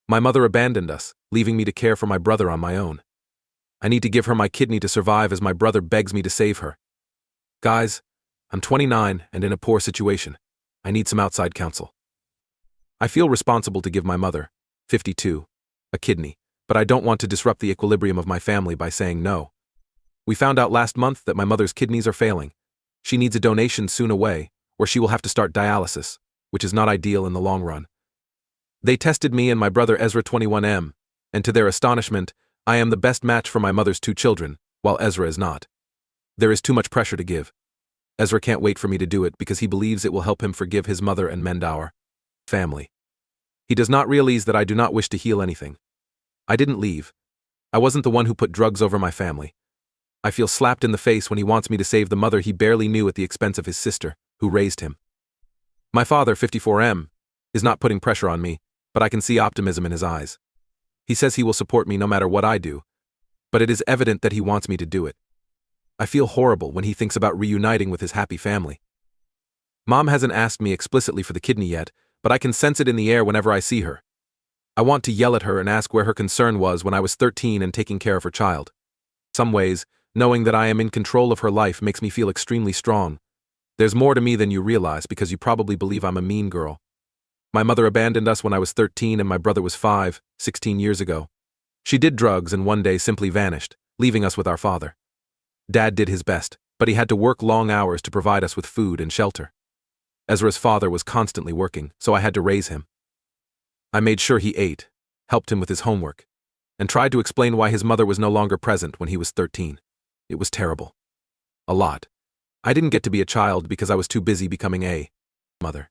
My mother abandoned us, leaving me to care for my brother on my own. I need to give her my kidney to survive as my brother begs me to save her. Guys, I'm 29 and in a poor situation. I need some outside counsel. I feel responsible to give my mother, 52, a kidney, but I don't want to disrupt the equilibrium of my family by saying no. We found out last month that my mother's kidneys are failing. She needs a donation soon away, or she will have to start dialysis, which is not ideal in the long run. They tested me and my brother Ezra 21M, and to their astonishment, I am the best match for my mother's 2 children, while Ezra is not. There is too much pressure to give. Ezra can't wait for me to do it because he believes it will help him forgive his mother and mend our family. He does not realize that I do not wish to heal anything. I didn't leave. I wasn't the one who put drugs over my family. I feel slapped in the face when he wants me to save the mother he barely knew at the expense of his sister, who raised him. My father, 54M, is not putting pressure on me, but I can see optimism in his eyes. He says he will support me no matter what I do, but it is evident that he wants me to do it. I feel horrible when he thinks about reuniting with his happy family. Mom hasn't asked me explicitly for the kidney yet, but I can sense it in the air whenever I see her. I want to yell at her and ask where her concern was when I was 13 and taking care of her child. Some ways, knowing that I am in control of her life makes me feel extremely strong. There's more to me than you realize because you probably believe I'm a mean girl. My mother abandoned us when I was 13 and my brother was 16 years ago. She did drugs and one day simply vanished, leaving us with our father. Dad did his best, but he had to work long hours to provide us with food and shelter. Ezra's father was constantly working, so I had to raise him. I made sure he ate, helped him with his homework, and tried to explain why his mother was no longer present when he was 13. It was terrible. A lot. I didn't get to be a child because I was too busy becoming a mother.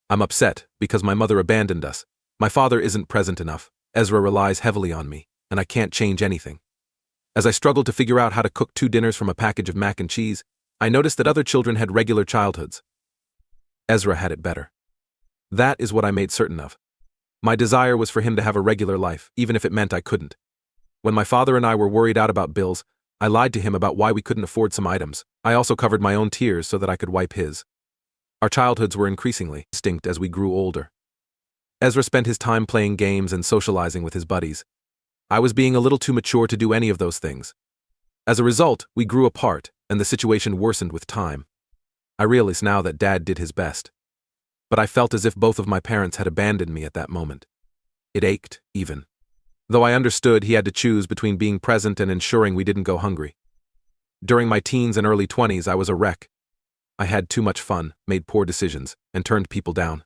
I'm upset because my mother abandoned us. My father isn't present enough. Ezra relies heavily on me, and I can't change anything. As I struggled to figure out how to cook 2 dinners from a package of mac and cheese, I noticed that other children had regular childhoods. Ezra had it better. That is what I made certain of. My desire was for him to have a regular life, even if it meant I couldn't. When my father and I were worried out about bills, I lied to him about why we couldn't afford some items. I also covered my own tears so that I could wipe his. Our childhoods were increasingly distinct as we grew older. Ezra spent his time playing games and socializing with his buddies. I was being a little too mature to do any of those things. As a result, we grew apart, and the situation worsened with time. I realize now that Dad did his best. But I felt as if both of my parents had abandoned me at that moment. It ached, even. Though I understood he had to choose between being present and ensuring we didn't go hungry. During my teens and early 20s, I was a wreck. I had too much fun, made poor decisions, and turned people down.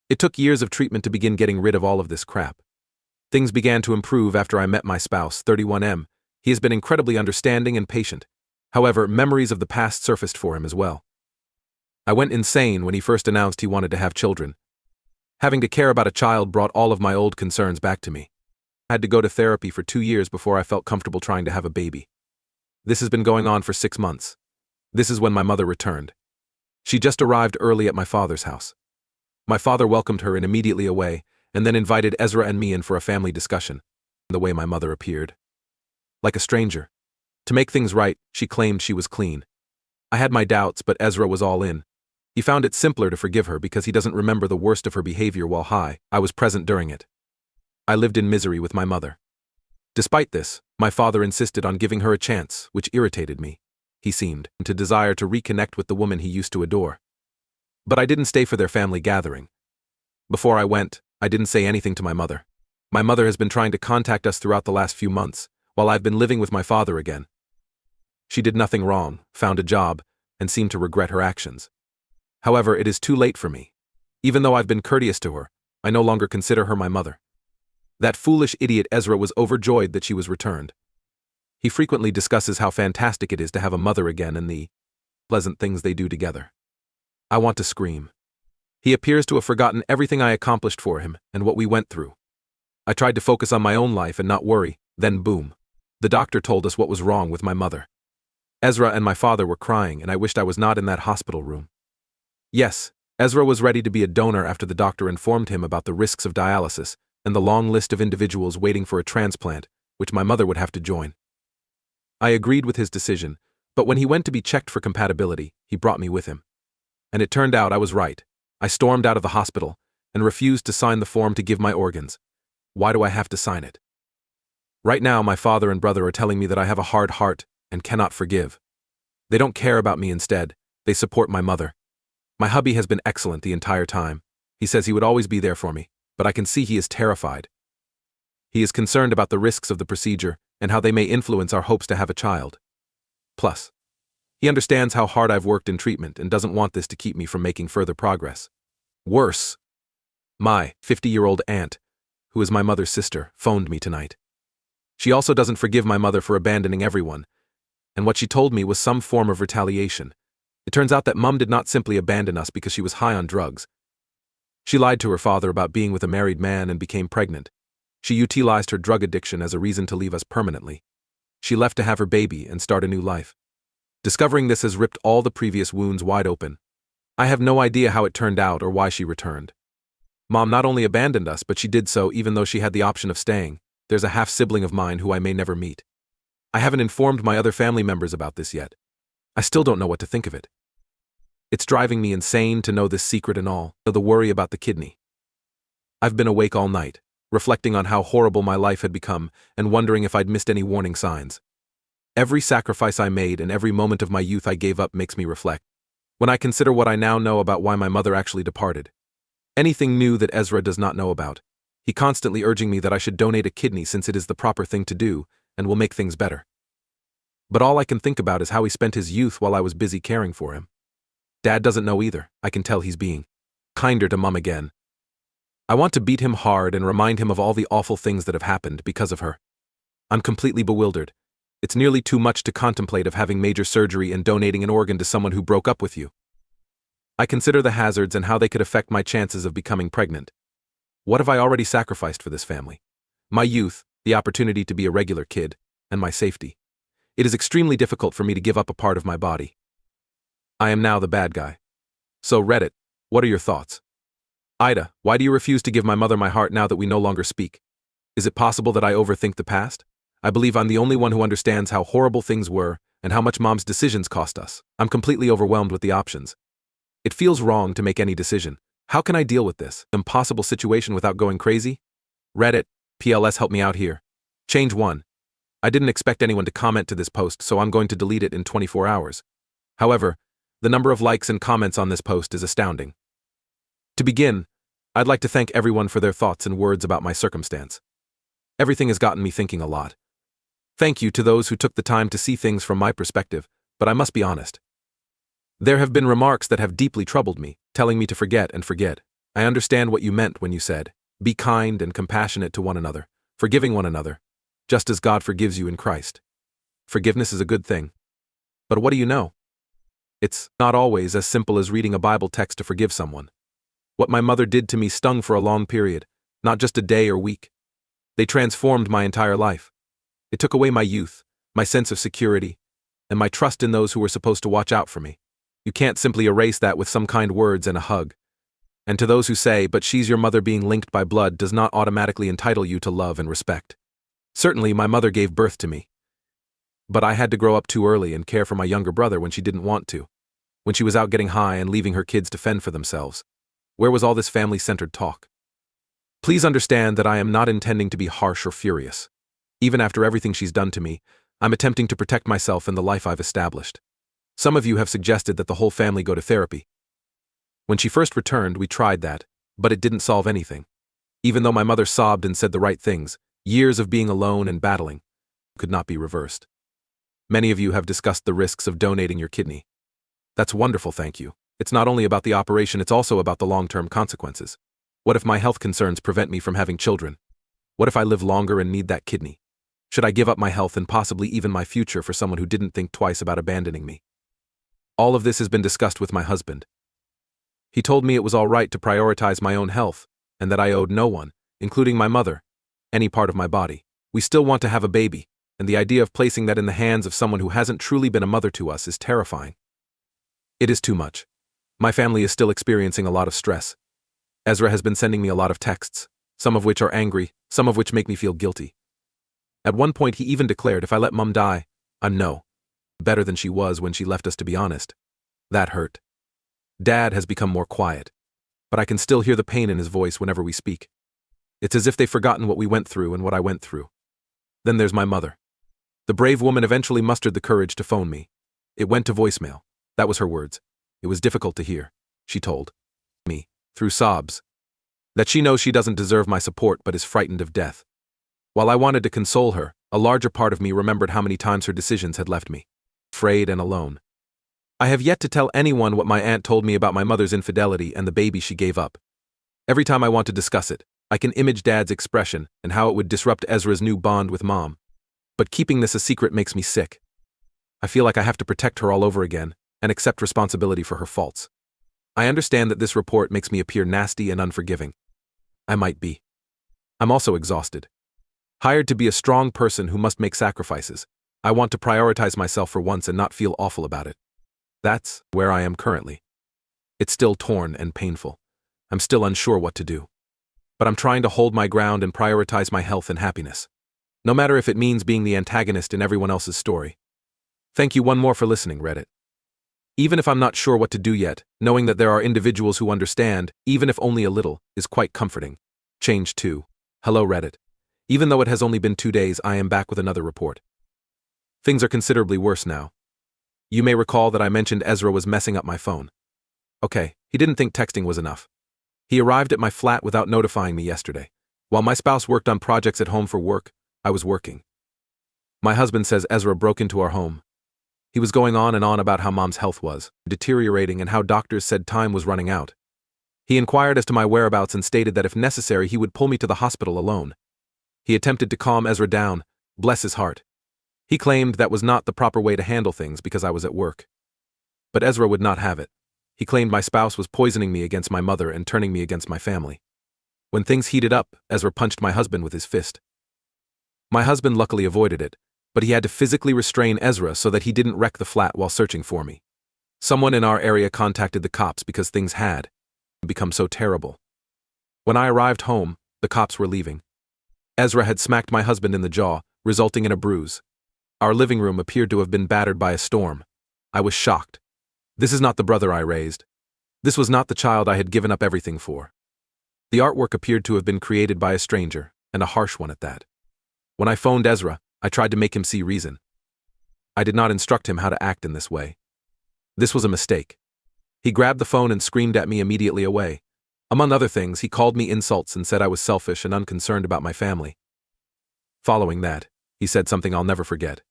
It took years of treatment to begin getting rid of all of this crap. Things began to improve after I met my spouse, 31M. He has been incredibly understanding and patient. However, memories of the past surfaced for him as well. I went insane when he first announced he wanted to have children. Having to care about a child brought all of my old concerns back to me. I had to go to therapy for 2 years before I felt comfortable trying to have a baby. This has been going on for 6 months. This is when my mother returned. She just arrived early at my father's house. My father welcomed her and immediately away, and then invited Ezra and me in for a family discussion, the way my mother appeared. Like a stranger. To make things right, she claimed she was clean. I had my doubts, but Ezra was all in. He found it simpler to forgive her because he doesn't remember the worst of her behavior while high. I was present during it. I lived in misery with my mother. Despite this, my father insisted on giving her a chance, which irritated me. He seemed to desire to reconnect with the woman he used to adore. But I didn't stay for their family gathering. Before I went, I didn't say anything to my mother. My mother has been trying to contact us throughout the last few months, while I've been living with my father again. She did nothing wrong, found a job, and seemed to regret her actions. However, it is too late for me. Even though I've been courteous to her, I no longer consider her my mother. That foolish idiot Ezra was overjoyed that she was returned. He frequently discusses how fantastic it is to have a mother again and the pleasant things they do together. I want to scream. He appears to have forgotten everything I accomplished for him and what we went through. I tried to focus on my own life and not worry, then boom. The doctor told us what was wrong with my mother. Ezra and my father were crying, and I wished I was not in that hospital room. Yes, Ezra was ready to be a donor after the doctor informed him about the risks of dialysis and the long list of individuals waiting for a transplant, which my mother would have to join. I agreed with his decision, but when he went to be checked for compatibility, he brought me with him. And it turned out I was right. I stormed out of the hospital and refused to sign the form to give my organs. Why do I have to sign it? Right now, my father and brother are telling me that I have a hard heart and cannot forgive. They don't care about me instead. They support my mother. My hubby has been excellent the entire time. He says he would always be there for me, but I can see he is terrified. He is concerned about the risks of the procedure and how they may influence our hopes to have a child. Plus, he understands how hard I've worked in treatment and doesn't want this to keep me from making further progress. Worse, my 50-year-old aunt, who is my mother's sister, phoned me tonight. She also doesn't forgive my mother for abandoning everyone, and what she told me was some form of retaliation. It turns out that Mum did not simply abandon us because she was high on drugs. She lied to her father about being with a married man and became pregnant. She utilized her drug addiction as a reason to leave us permanently. She left to have her baby and start a new life. Discovering this has ripped all the previous wounds wide open. I have no idea how it turned out or why she returned. Mom not only abandoned us, but she did so even though she had the option of staying. There's a half-sibling of mine who I may never meet. I haven't informed my other family members about this yet. I still don't know what to think of it. It's driving me insane to know this secret and all, the worry about the kidney. I've been awake all night, reflecting on how horrible my life had become and wondering if I'd missed any warning signs. Every sacrifice I made and every moment of my youth I gave up makes me reflect. When I consider what I now know about why my mother actually departed. Anything new that Ezra does not know about. He constantly urging me that I should donate a kidney since it is the proper thing to do and will make things better. But all I can think about is how he spent his youth while I was busy caring for him. Dad doesn't know either. I can tell he's being kinder to Mum again. I want to beat him hard and remind him of all the awful things that have happened because of her. I'm completely bewildered. It's nearly too much to contemplate of having major surgery and donating an organ to someone who broke up with you. I consider the hazards and how they could affect my chances of becoming pregnant. What have I already sacrificed for this family? My youth, the opportunity to be a regular kid, and my safety. It is extremely difficult for me to give up a part of my body. I am now the bad guy. So Reddit, what are your thoughts? AITA, why do you refuse to give my mother my heart now that we no longer speak? Is it possible that I overthink the past? I believe I'm the only one who understands how horrible things were and how much Mom's decisions cost us. I'm completely overwhelmed with the options. It feels wrong to make any decision. How can I deal with this impossible situation without going crazy? Reddit, PLS, help me out here. Change 1. I didn't expect anyone to comment to this post, so I'm going to delete it in 24 hours. However, the number of likes and comments on this post is astounding. To begin, I'd like to thank everyone for their thoughts and words about my circumstance. Everything has gotten me thinking a lot. Thank you to those who took the time to see things from my perspective, but I must be honest. There have been remarks that have deeply troubled me, telling me to forget and forget. I understand what you meant when you said, be kind and compassionate to one another, forgiving one another, just as God forgives you in Christ. Forgiveness is a good thing. But what do you know? It's not always as simple as reading a Bible text to forgive someone. What my mother did to me stung for a long period, not just a day or week. They transformed my entire life. It took away my youth, my sense of security, and my trust in those who were supposed to watch out for me. You can't simply erase that with some kind words and a hug. And to those who say, but she's your mother, being linked by blood does not automatically entitle you to love and respect. Certainly, my mother gave birth to me. But I had to grow up too early and care for my younger brother when she didn't want to. When she was out getting high and leaving her kids to fend for themselves. Where was all this family-centered talk? Please understand that I am not intending to be harsh or furious. Even after everything she's done to me, I'm attempting to protect myself and the life I've established. Some of you have suggested that the whole family go to therapy. When she first returned, we tried that, but it didn't solve anything. Even though my mother sobbed and said the right things, years of being alone and battling could not be reversed. Many of you have discussed the risks of donating your kidney. That's wonderful, thank you. It's not only about the operation, it's also about the long-term consequences. What if my health concerns prevent me from having children? What if I live longer and need that kidney? Should I give up my health and possibly even my future for someone who didn't think twice about abandoning me? All of this has been discussed with my husband. He told me it was all right to prioritize my own health, and that I owed no one, including my mother, any part of my body. We still want to have a baby, and the idea of placing that in the hands of someone who hasn't truly been a mother to us is terrifying. It is too much. My family is still experiencing a lot of stress. Ezra has been sending me a lot of texts, some of which are angry, some of which make me feel guilty. At one point he even declared if I let Mum die, I'm better than she was when she left us, to be honest. That hurt. Dad has become more quiet, but I can still hear the pain in his voice whenever we speak. It's as if they've forgotten what we went through and what I went through. Then there's my mother. The brave woman eventually mustered the courage to phone me. It went to voicemail. That was her words. It was difficult to hear, she told me, through sobs, that she knows she doesn't deserve my support but is frightened of death. While I wanted to console her, a larger part of me remembered how many times her decisions had left me afraid and alone. I have yet to tell anyone what my aunt told me about my mother's infidelity and the baby she gave up. Every time I want to discuss it, I can image Dad's expression and how it would disrupt Ezra's new bond with Mom. But keeping this a secret makes me sick. I feel like I have to protect her all over again and accept responsibility for her faults. I understand that this report makes me appear nasty and unforgiving. I might be. I'm also exhausted. Hired to be a strong person who must make sacrifices, I want to prioritize myself for once and not feel awful about it. That's where I am currently. It's still torn and painful. I'm still unsure what to do. But I'm trying to hold my ground and prioritize my health and happiness. No matter if it means being the antagonist in everyone else's story. Thank you one more for listening, Reddit. Even if I'm not sure what to do yet, knowing that there are individuals who understand, even if only a little, is quite comforting. Change 2. Hello, Reddit. Even though it has only been 2 days, I am back with another report. Things are considerably worse now. You may recall that I mentioned Ezra was messing up my phone. Okay, he didn't think texting was enough. He arrived at my flat without notifying me yesterday. While my spouse worked on projects at home for work, I was working. My husband says Ezra broke into our home. He was going on and on about how Mom's health was deteriorating and how doctors said time was running out. He inquired as to my whereabouts and stated that if necessary he would pull me to the hospital alone. He attempted to calm Ezra down, bless his heart. He claimed that was not the proper way to handle things because I was at work. But Ezra would not have it. He claimed my spouse was poisoning me against my mother and turning me against my family. When things heated up, Ezra punched my husband with his fist. My husband luckily avoided it, but he had to physically restrain Ezra so that he didn't wreck the flat while searching for me. Someone in our area contacted the cops because things had become so terrible. When I arrived home, the cops were leaving. Ezra had smacked my husband in the jaw, resulting in a bruise. Our living room appeared to have been battered by a storm. I was shocked. This is not the brother I raised. This was not the child I had given up everything for. The artwork appeared to have been created by a stranger, and a harsh one at that. When I phoned Ezra, I tried to make him see reason. I did not instruct him how to act in this way. This was a mistake. He grabbed the phone and screamed at me immediately away. Among other things, he called me insults and said I was selfish and unconcerned about my family. Following that, he said something I'll never forget.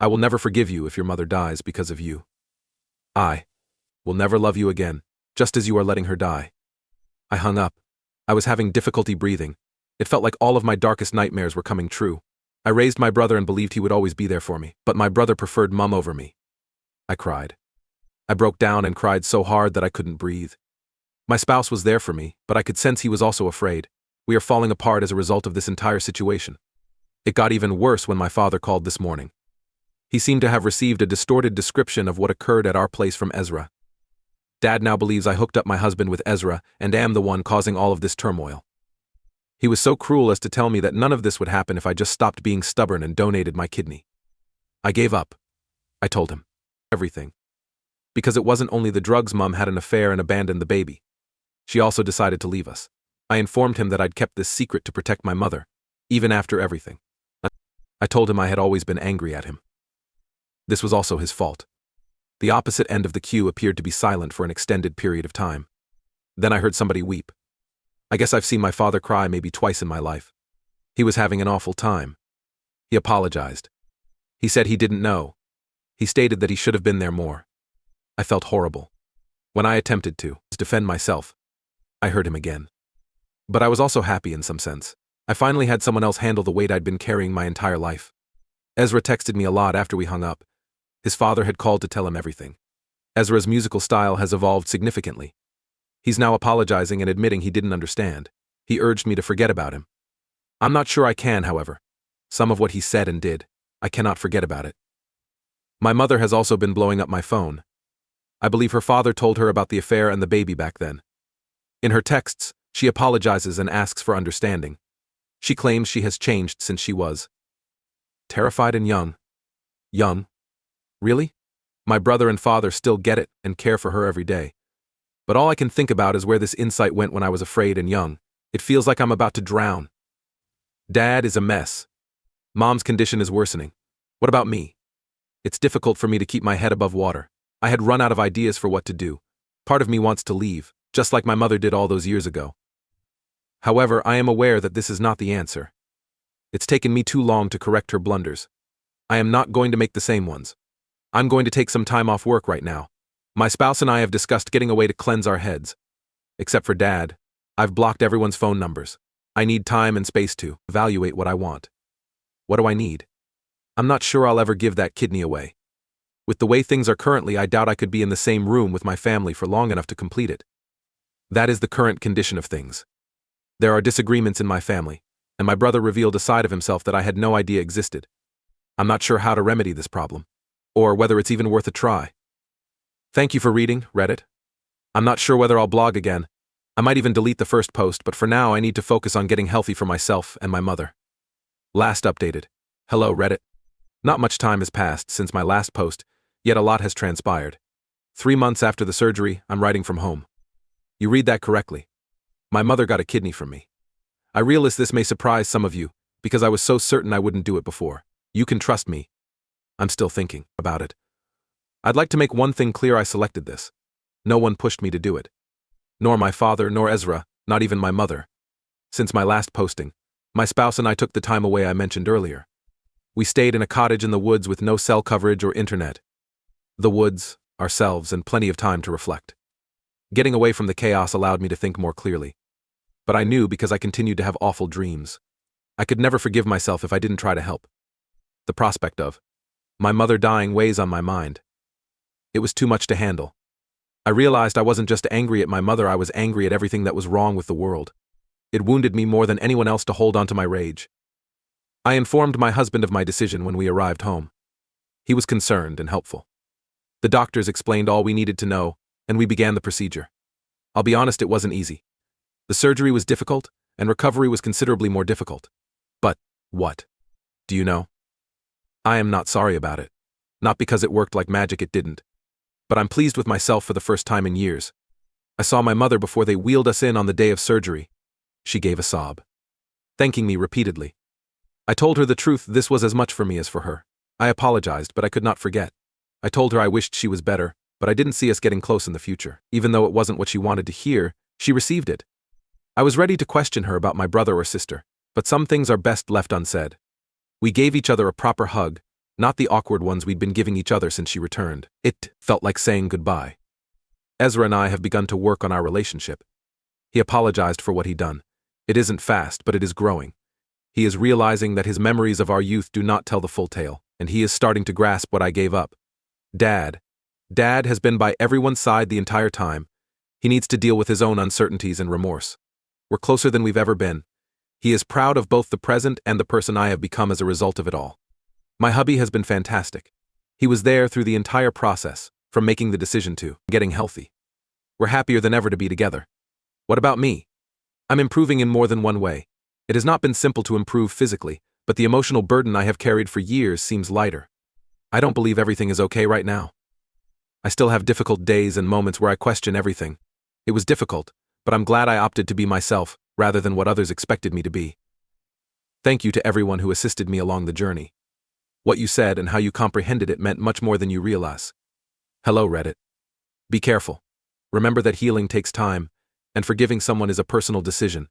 I will never forgive you if your mother dies because of you. I will never love you again, just as you are letting her die. I hung up. I was having difficulty breathing. It felt like all of my darkest nightmares were coming true. I raised my brother and believed he would always be there for me, but my brother preferred Mom over me. I cried. I broke down and cried so hard that I couldn't breathe. My spouse was there for me, but I could sense he was also afraid. We are falling apart as a result of this entire situation. It got even worse when my father called this morning. He seemed to have received a distorted description of what occurred at our place from Ezra. Dad now believes I hooked up my husband with Ezra and am the one causing all of this turmoil. He was so cruel as to tell me that none of this would happen if I just stopped being stubborn and donated my kidney. I gave up. I told him everything. Because it wasn't only the drugs Mom had an affair and abandoned the baby. She also decided to leave us. I informed him that I'd kept this secret to protect my mother, even after everything. I told him I had always been angry at him. This was also his fault. The opposite end of the queue appeared to be silent for an extended period of time. Then I heard somebody weep. I guess I've seen my father cry maybe twice in my life. He was having an awful time. He apologized. He said he didn't know. He stated that he should have been there more. I felt horrible. When I attempted to defend myself, I heard him again. But I was also happy in some sense. I finally had someone else handle the weight I'd been carrying my entire life. Ezra texted me a lot after we hung up. His father had called to tell him everything. Ezra's musical style has evolved significantly. He's now apologizing and admitting he didn't understand. He urged me to forget about him. I'm not sure I can, however. Some of what he said and did, I cannot forget about it. My mother has also been blowing up my phone. I believe her father told her about the affair and the baby back then. In her texts, she apologizes and asks for understanding. She claims she has changed since she was terrified and young. Young? Really? My brother and father still get it and care for her every day. But all I can think about is where this insight went when I was afraid and young. It feels like I'm about to drown. Dad is a mess. Mom's condition is worsening. What about me? It's difficult for me to keep my head above water. I had run out of ideas for what to do. Part of me wants to leave, just like my mother did all those years ago. However, I am aware that this is not the answer. It's taken me too long to correct her blunders. I am not going to make the same ones. I'm going to take some time off work right now. My spouse and I have discussed getting away to cleanse our heads. Except for Dad, I've blocked everyone's phone numbers. I need time and space to evaluate what I want. What do I need? I'm not sure I'll ever give that kidney away. With the way things are currently, I doubt I could be in the same room with my family for long enough to complete it. That is the current condition of things. There are disagreements in my family, and my brother revealed a side of himself that I had no idea existed. I'm not sure how to remedy this problem, or whether it's even worth a try. Thank you for reading, Reddit. I'm not sure whether I'll blog again. I might even delete the first post, but for now I need to focus on getting healthy for myself and my mother. Last updated. Hello, Reddit. Not much time has passed since my last post, yet a lot has transpired. 3 months after the surgery, I'm writing from home. You read that correctly. My mother got a kidney from me. I realize this may surprise some of you, because I was so certain I wouldn't do it before. You can trust me. I'm still thinking about it. I'd like to make one thing clear: I selected this. No one pushed me to do it. Nor my father, nor Ezra, not even my mother. Since my last posting, my spouse and I took the time away I mentioned earlier. We stayed in a cottage in the woods with no cell coverage or internet. The woods, ourselves, and plenty of time to reflect. Getting away from the chaos allowed me to think more clearly. But I knew, because I continued to have awful dreams. I could never forgive myself if I didn't try to help. The prospect of my mother dying weighs on my mind. It was too much to handle. I realized I wasn't just angry at my mother, I was angry at everything that was wrong with the world. It wounded me more than anyone else to hold on to my rage. I informed my husband of my decision when we arrived home. He was concerned and helpful. The doctors explained all we needed to know, and we began the procedure. I'll be honest, it wasn't easy. The surgery was difficult, and recovery was considerably more difficult. But what? Do you know? I am not sorry about it. Not because it worked like magic, it didn't. But I'm pleased with myself for the first time in years. I saw my mother before they wheeled us in on the day of surgery. She gave a sob, thanking me repeatedly. I told her the truth, this was as much for me as for her. I apologized, but I could not forget. I told her I wished she was better, but I didn't see us getting close in the future. Even though it wasn't what she wanted to hear, she received it. I was ready to question her about my brother or sister, but some things are best left unsaid. We gave each other a proper hug, not the awkward ones we'd been giving each other since she returned. It felt like saying goodbye. Ezra and I have begun to work on our relationship. He apologized for what he'd done. It isn't fast, but it is growing. He is realizing that his memories of our youth do not tell the full tale, and he is starting to grasp what I gave up. Dad has been by everyone's side the entire time. He needs to deal with his own uncertainties and remorse. We're closer than we've ever been. He is proud of both the present and the person I have become as a result of it all. My hubby has been fantastic. He was there through the entire process, from making the decision to getting healthy. We're happier than ever to be together. What about me? I'm improving in more than one way. It has not been simple to improve physically, but the emotional burden I have carried for years seems lighter. I don't believe everything is okay right now. I still have difficult days and moments where I question everything. It was difficult, but I'm glad I opted to be myself rather than what others expected me to be. Thank you to everyone who assisted me along the journey. What you said and how you comprehended it meant much more than you realize. Hello, Reddit. Be careful. Remember that healing takes time, and forgiving someone is a personal decision,